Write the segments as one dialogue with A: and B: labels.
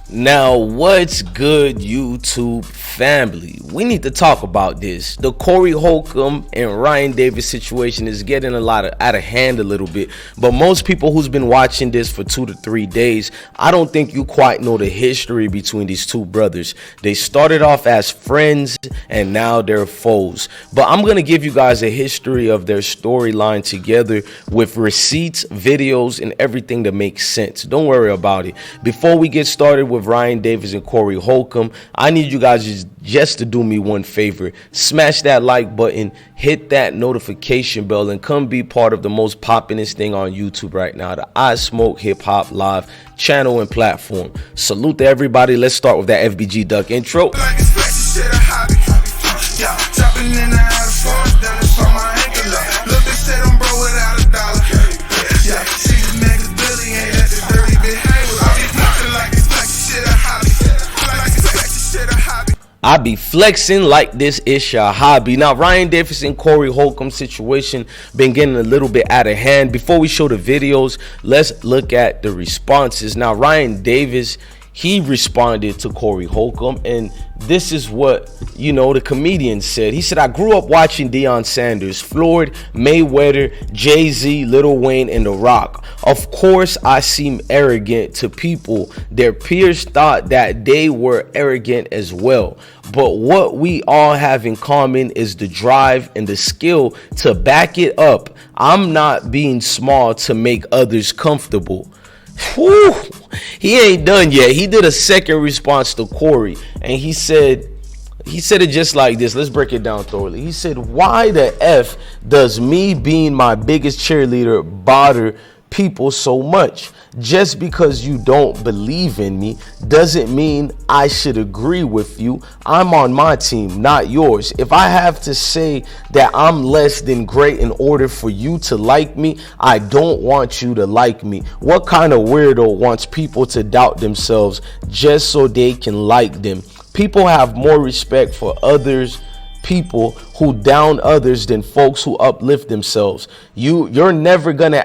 A: Now, what's good, YouTube family? We need to talk about this. The Corey Holcomb and Ryan Davis situation is getting out of hand a little bit. But most people who's been watching this for 2 to 3 days, I don't think you quite know the history between these two brothers. They started off as friends and now they're foes. But I'm going to give you guys a history of their storyline together with receipts, videos, and everything that makes sense. Don't worry about it. Before we get started with Ryan Davis and Corey Holcomb, I need you guys just to do me one favor. Smash that like button, hit that notification bell, and come be part of the most poppin'est thing on YouTube right now, the I Smoke Hip Hop Live channel and platform. Salute to everybody. Let's start with that FBG Duck intro. I be flexing like this is your hobby. Now, Ryan Davis and Corey Holcomb situation been getting a little bit out of hand. Before we show the videos, let's look at the responses. Now, Ryan Davis, he responded to Corey Holcomb, and this is what, the comedian said. He said, I grew up watching Deion Sanders, Floyd, Mayweather, Jay-Z, Lil Wayne, and The Rock. Of course, I seem arrogant to people. Their peers thought that they were arrogant as well. But what we all have in common is the drive and the skill to back it up. I'm not being small to make others comfortable. Whew. He ain't done yet. He did a second response to Corey, and he said it just like this. Let's break it down thoroughly. He said, why the F does me being my biggest cheerleader bother people so much? Just because you don't believe in me doesn't mean I should agree with you. I'm on my team, not yours. If I have to say that I'm less than great in order for you to like me, I don't want you to like me. What kind of weirdo wants people to doubt themselves just so they can like them? People have more respect for others, people who down others, than folks who uplift themselves. You're never gonna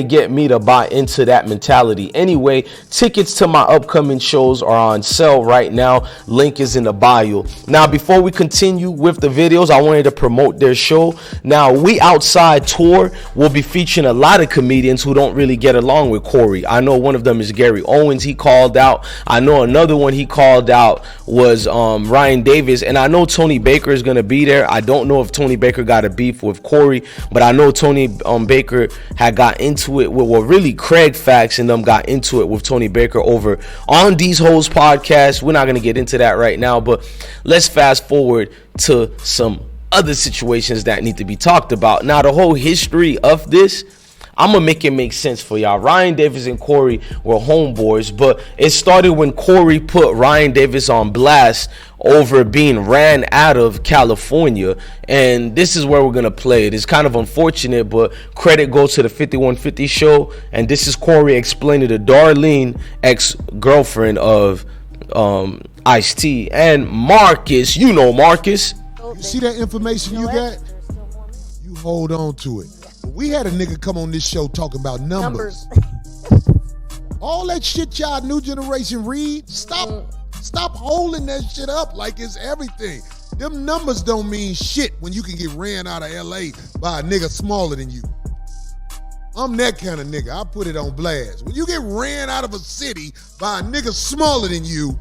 A: get me to buy into that mentality. Anyway, tickets to my upcoming shows are on sale right now. Link is in the bio. Now, before we continue with the videos, I wanted to promote their show. Now, We Outside Tour will be featuring a lot of comedians who don't really get along with Corey. I know one of them is Reggie Owens. He called out. I know another one he called out was Ryan Davis. And I know Tony Baker is going to be there. I don't know if Tony Baker got a beef with Corey, but I know Tony Baker had got into it with, well, really Craig Fax and them got into it with Tony Baker over on These Hoes podcast. We're not going to get into that right now, but let's fast forward to some other situations that need to be talked about. Now, the whole history of this, I'm going to make it make sense for y'all. Ryan Davis and Corey were homeboys, but it started when Corey put Ryan Davis on blast over being ran out of California. And this is where we're going to play it. It's kind of unfortunate, but credit goes to the 5150 show. And this is Corey explaining to Darlene, ex-girlfriend of Ice-T, and Marcus. You know Marcus.
B: You see that information you got? You hold on to it. We had a nigga come on this show talking about numbers. All that shit y'all new generation read, stop holding that shit up like it's everything. Them numbers don't mean shit when you can get ran out of LA by a nigga smaller than you. I'm that kind of nigga. I put it on blast. When you get ran out of a city by a nigga smaller than you,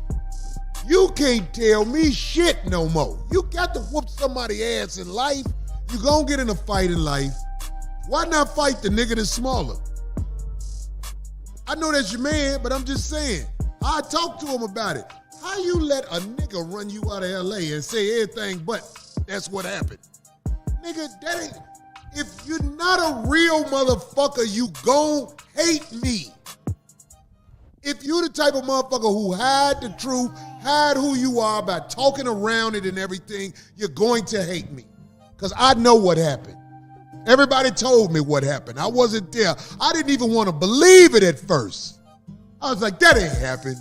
B: you can't tell me shit no more. You got to whoop somebody's ass in life. You gonna get in a fight in life. Why not fight the nigga that's smaller? I know that's your man, but I'm just saying. I talked to him about it. How you let a nigga run you out of LA and say everything but that's what happened? Nigga, that ain't... If you're not a real motherfucker, you gon' hate me. If you the type of motherfucker who hide the truth, hide who you are by talking around it and everything, you're going to hate me. Because I know what happened. Everybody told me what happened. I wasn't there. I didn't even want to believe it at first. I was like, that ain't happened.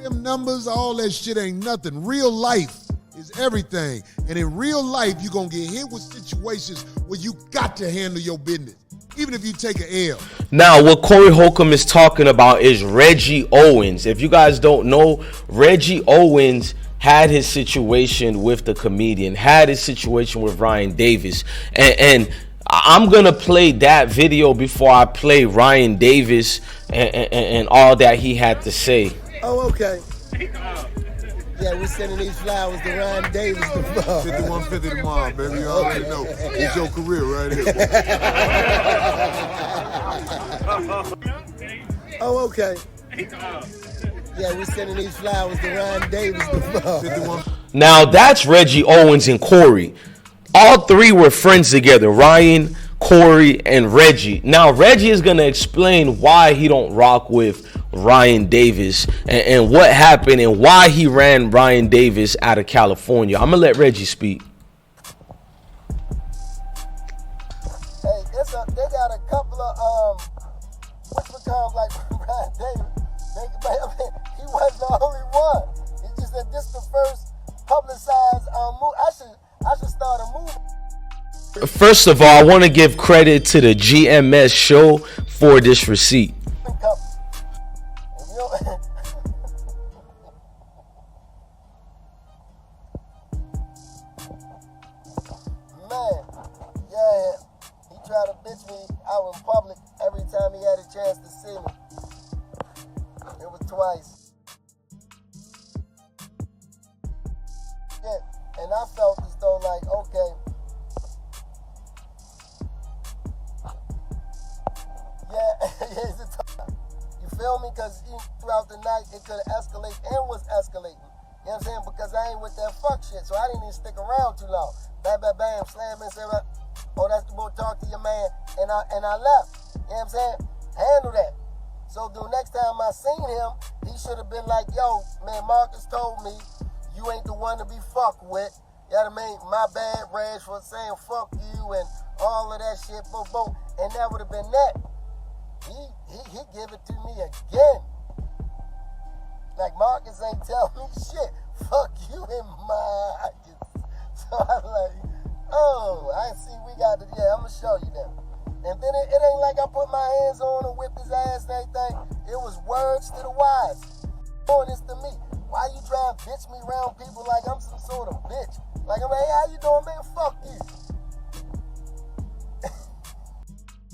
B: Them numbers, all that shit ain't nothing. Real life is everything. And in real life, you're going to get hit with situations where you got to handle your business. even if you take an L.
A: Now, what Corey Holcomb is talking about is Reggie Owens. If you guys don't know, Reggie Owens had his situation with the comedian, had his situation with Ryan Davis. And I'm going to play that video before I play Ryan Davis and all that he had to say.
C: Oh, okay. Yeah, we're sending these flowers to Ryan Davis tomorrow.
B: 5150 tomorrow, baby. You already know. It's your career right
C: here. Oh, okay. Yeah, we're sending these flowers to Ryan Davis tomorrow.
A: Now, that's Reggie Owens and Corey. All three were friends together, Ryan, Corey, and Reggie. Now, Reggie is going to explain why he don't rock with Ryan Davis and what happened and why he ran Ryan Davis out of California. I'm going to let Reggie speak.
C: Hey, they got a couple of, what's become like Ryan Davis. He wasn't the only one. It's just that this is the first publicized move. I should start a movie.
A: First of all, I want to give credit to the GMS show for this receipt.
C: Man, yeah, he tried to bitch me out in public every time he had a chance to see me. It was twice. Yeah, and I felt as though like, okay, you feel me? Because throughout the night, it could have escalated and was escalating. You know what I'm saying? Because I ain't with that fuck shit, so I didn't even stick around too long. Bam, bam, bam, slam, and say, oh, that's the boy, talk to your man, and I left. You know what I'm saying? Handle that. So the next time I seen him, he should have been like, yo, man, Marcus told me you ain't the one to be fucked with. You know what I mean? My bad, Reg, for saying fuck you and all of that shit, boom, boom. And that would have been that. He give it to me again. Like, Marcus ain't tell me shit. Fuck you in Marcus. So I'm like, oh, I see we got to, yeah, I'm going to show you that. And then it ain't like I put my hands on and whipped his ass and everything. It was words to the wise. Doing this to me. Why you trying to bitch me around people like I'm some sort of bitch? Like, I'm like, hey, how you doing, man? Fuck you.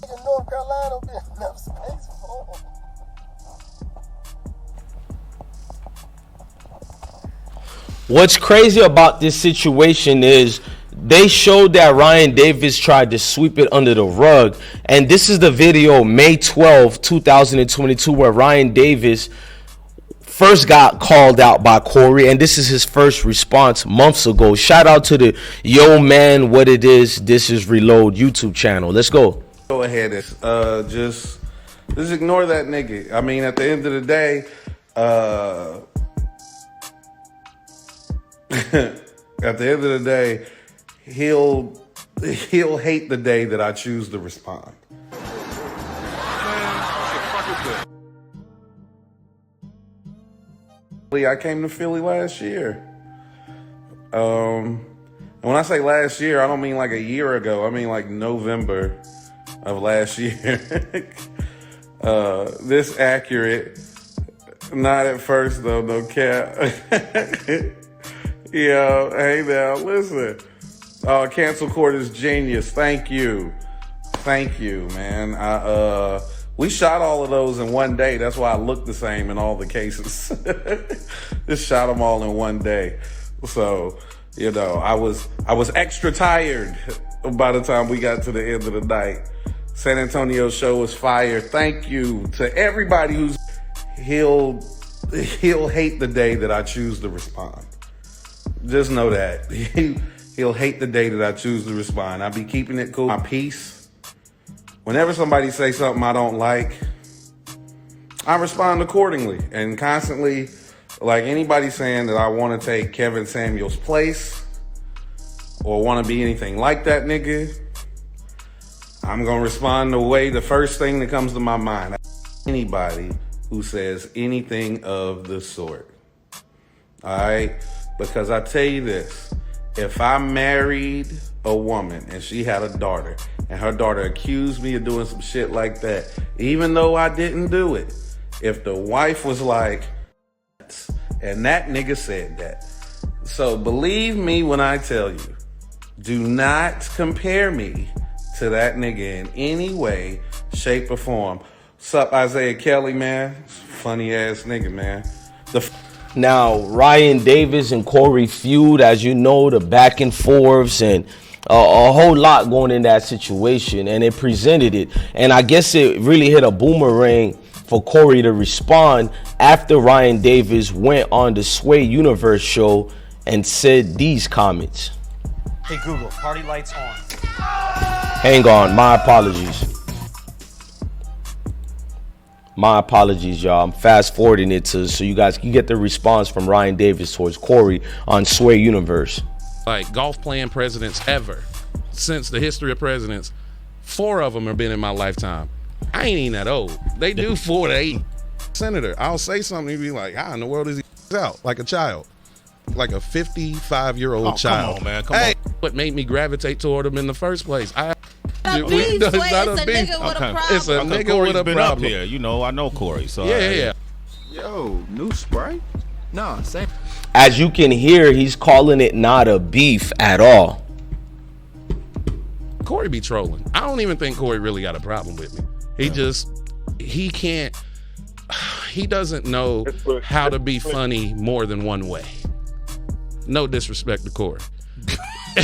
C: In North Carolina, will be enough space for him.
A: What's crazy about this situation is they showed that Ryan Davis tried to sweep it under the rug. And this is the video, May 12, 2022, where Ryan Davis first got called out by Corey. And this is his first response months ago. Shout out to the Yo Man, What It Is, This Is Reload YouTube channel. Let's go.
D: Go ahead and just ignore that nigga. I mean, at the end of the day, he'll hate the day that I choose to respond. I came to Philly last year. And when I say last year, I don't mean like a year ago. I mean like November of last year. This accurate. Not at first though, no cap. Yo, hey now, listen. Cancel court is genius. Thank you, man. We shot all of those in one day. That's why I look the same in all the cases. Just shot them all in one day. So, you know, I was extra tired by the time we got to the end of the night. San Antonio show was fire. Thank you to everybody who's he'll hate the day that I choose to respond. Just know that. He'll hate the day that I choose to respond. I'll be keeping it cool. My peace. Whenever somebody say something I don't like, I respond accordingly. And constantly, like anybody saying that I want to take Kevin Samuel's place or want to be anything like that nigga, I'm going to respond the first thing that comes to my mind. Anybody who says anything of the sort. All right? Because I tell you this, if I married a woman and she had a daughter and her daughter accused me of doing some shit like that, even though I didn't do it, if the wife was like, and that nigga said that. So believe me when I tell you, do not compare me to that nigga in any way, shape, or form. Sup, Isaiah Kelly, man? Funny ass nigga, man.
A: Now, Ryan Davis and Corey feud, as you know, the back and forths and a whole lot going in that situation, and it presented it. And I guess it really hit a boomerang for Corey to respond after Ryan Davis went on the Sway Universe show and said these comments.
E: Hey Google, party lights on.
A: Hang on, my apologies. My apologies, y'all. I'm fast forwarding it so you guys can get the response from Ryan Davis towards Corey on Sway Universe.
F: Like golf playing presidents ever, since the history of presidents, 4 of them have been in my lifetime. I ain't even that old. They do 4 to 8. Senator, I'll say something, he'd be like, how in the world is he out? Like a child. Like a 55-year-old child.
G: Come on, man. Come on.
F: What made me gravitate toward him in the first place?
H: It's a nigga with a problem.
F: It's a nigga
G: Corey's
F: with a
G: been
F: problem.
G: up here. You know, I know Corey. So
F: Yeah.
I: Yo, new Sprite? Nah, same.
A: As you can hear, he's calling it not a beef at all.
F: Corey be trolling. I don't even think Corey really got a problem with me. He doesn't know how to be funny more than one way. No disrespect to Corey.
H: I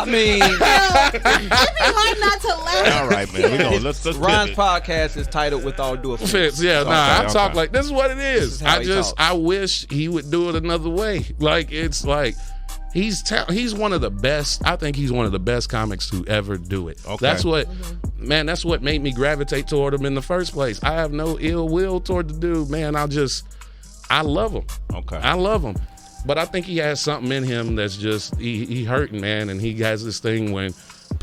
I: mean,
H: it'd be hard not to laugh.
G: All right, man. Let's
I: Ryan's podcast is titled "With All Due Offense."
F: Yeah,
G: Okay,
F: I talk like this is what it is.
I: This is how he talks.
F: I wish he would do it another way. Like it's like he's one of the best. I think he's one of the best comics to ever do it.
G: Okay.
F: That's what made me gravitate toward him in the first place. I have no ill will toward the dude, man. I love him.
G: Okay.
F: I love him. But I think he has something in him that's just he hurting, man, and he has this thing when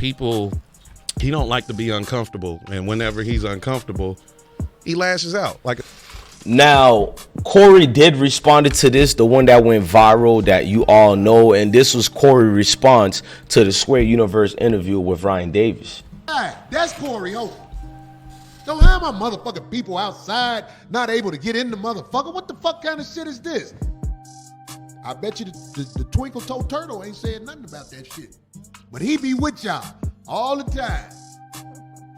F: he don't like to be uncomfortable, and whenever he's uncomfortable, he lashes out. Like
A: Now, Corey did respond to this, the one that went viral that you all know, and this was Corey's response to the Square Universe interview with Ryan Davis.
B: Hey, that's Corey Holcomb. Don't have my motherfucking people outside not able to get in the motherfucker. What the fuck kind of shit is this? I bet you the twinkle-toe turtle ain't saying nothing about that shit. But he be with y'all all the time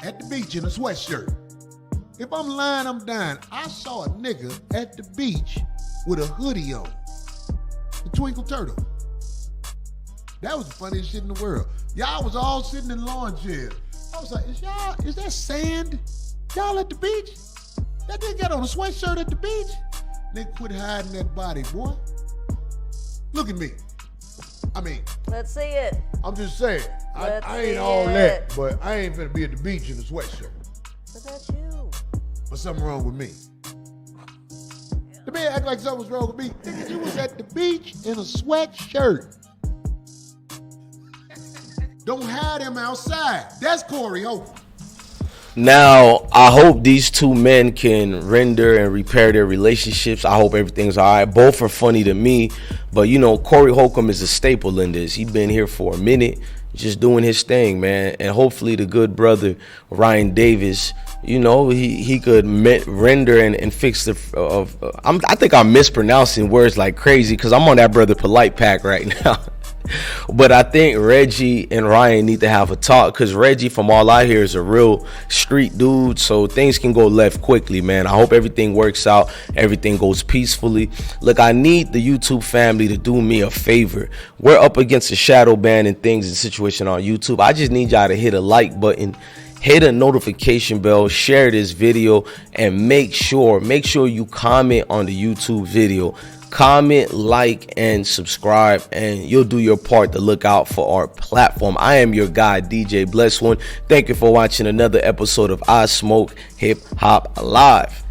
B: at the beach in a sweatshirt. If I'm lying, I'm dying. I saw a nigga at the beach with a hoodie on. The twinkle turtle. That was the funniest shit in the world. Y'all was all sitting in lawn chairs. I was like, is that sand? Y'all at the beach? That nigga got on a sweatshirt at the beach? Nigga, quit hiding that body, boy. Look at me. I mean,
H: Let's see it.
B: I'm just saying, I ain't
H: see
B: all
H: it.
B: that, but I ain't finna be at the beach in a sweatshirt.
H: But that's you.
B: What's something wrong with me? The man act like something was wrong with me. Nigga, you was at the beach in a sweatshirt. Don't hide him outside. That's Corey Holcomb.
A: Now, I hope these two men can render and repair their relationships. I hope everything's all right. Both are funny to me, but you know, Corey Holcomb is a staple in this. He's been here for a minute, just doing his thing, man. And hopefully the good brother, Ryan Davis, you know, he could render and fix the... I think I'm mispronouncing words like crazy because I'm on that brother polite pack right now. But I think Reggie and Ryan need to have a talk because Reggie, from all I hear, is a real street dude. So things can go left quickly, man. I hope everything works out. Everything goes peacefully. Look, I need the YouTube family to do me a favor. We're up against a shadow ban and things and situation on YouTube. I just need y'all to hit a like button, hit a notification bell, share this video, and make sure you comment on the YouTube video. Comment, like, and subscribe, and you'll do your part to look out for our platform. I am your guy, DJ Bless One. Thank you for watching another episode of I Smoke Hip Hop Live.